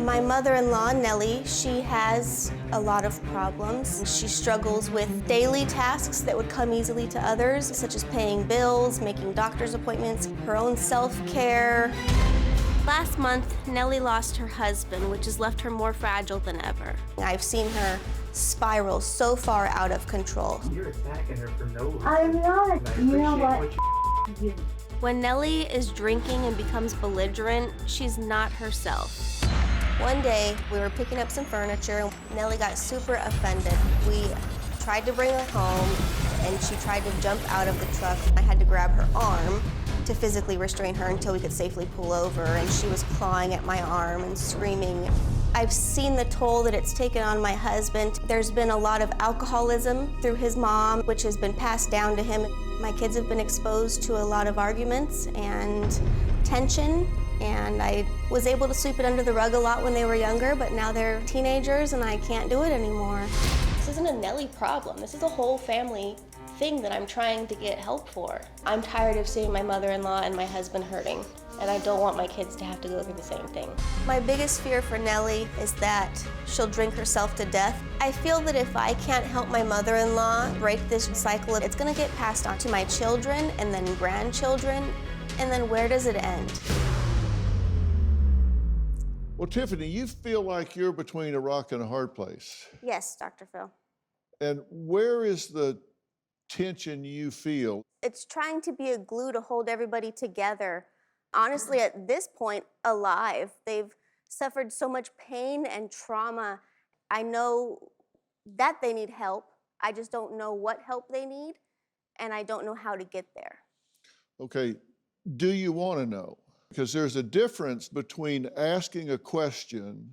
My mother-in-law, Nellie, she has a lot of problems. She struggles with daily tasks that would come easily to others, such as paying bills, making doctor's appointments, her own self-care. Last month, Nellie lost her husband, which has left her more fragile than ever. I've seen her spiral so far out of control. You're attacking her for no reason. I'm not. You know what? When Nellie is drinking and becomes belligerent, she's not herself. One day, we were picking up some furniture, and Nellie got super offended. We tried to bring her home, and she tried to jump out of the truck. I had to grab her arm to physically restrain her until we could safely pull over, and she was clawing at my arm and screaming. I've seen the toll that it's taken on my husband. There's been a lot of alcoholism through his mom, which has been passed down to him. My kids have been exposed to a lot of arguments and tension, and I was able to sweep it under the rug a lot when they were younger, but now they're teenagers and I can't do it anymore. This isn't a Nellie problem. This is a whole family thing that I'm trying to get help for. I'm tired of seeing my mother-in-law and my husband hurting, and I don't want my kids to have to go through the same thing. My biggest fear for Nellie is that she'll drink herself to death. I feel that if I can't help my mother-in-law break this cycle, it's gonna get passed on to my children and then grandchildren, and then where does it end? Well, Tiffany, you feel like you're between a rock and a hard place. Yes, Dr. Phil. And where is the tension you feel? It's trying to be a glue to hold everybody together. Honestly, at this point, alive. They've suffered so much pain and trauma. I know that they need help. I just don't know what help they need, and I don't know how to get there. Okay, do you want to know? Because there's a difference between asking a question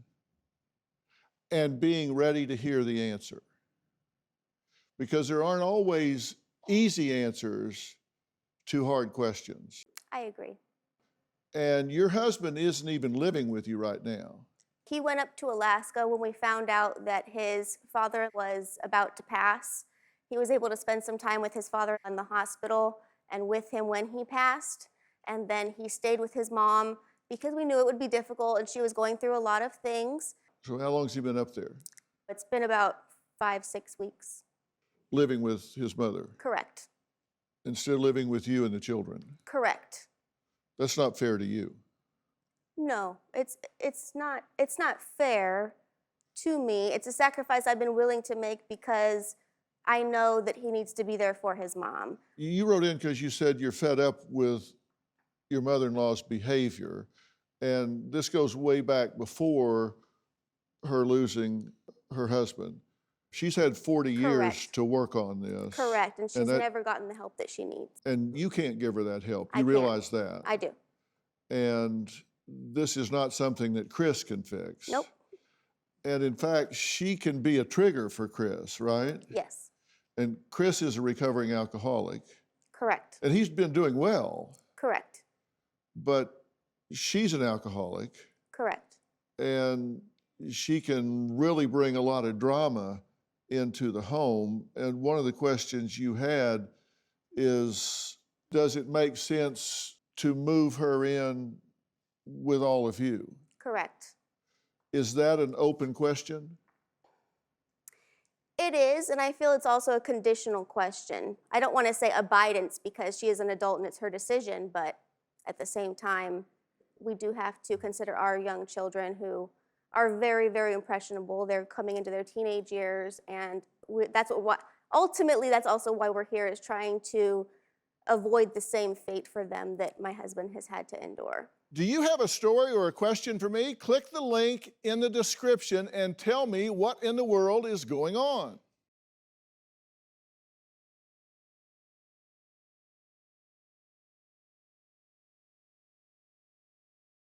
and being ready to hear the answer. Because there aren't always easy answers to hard questions. I agree. And your husband isn't even living with you right now. He went up to Alaska when we found out that his father was about to pass. He was able to spend some time with his father in the hospital and with him when he passed. And then he stayed with his mom because we knew it would be difficult and she was going through a lot of things. So how long has he been up there? It's been about 5-6 weeks. Living with his mother? Correct. And still living with you and the children? Correct. That's not fair to you. No, it's not fair to me. It's a sacrifice I've been willing to make because I know that he needs to be there for his mom. You wrote in because you said you're fed up with your mother-in-law's behavior, and this goes way back before her losing her husband. She's had 40 years Correct. to work on this. Correct, and she's never gotten the help that she needs. And you can't give her that help. I You can't. realize that. I do. And this is not something that Chris can fix. Nope. And in fact, she can be a trigger for Chris, right? Yes. And Chris is a recovering alcoholic. Correct. And he's been doing well. Correct. But she's an alcoholic. Correct. And she can really bring a lot of drama into the home. And one of the questions you had is, does it make sense to move her in with all of you? Correct. Is that an open question? It is, and I feel it's also a conditional question. I don't want to say abidance because she is an adult and it's her decision, but at the same time, we do have to consider our young children who are very, very impressionable. They're coming into their teenage years, and ultimately that's also why we're here, is trying to avoid the same fate for them that my husband has had to endure. Do you have a story or a question for me? Click the link in the description and tell me what in the world is going on.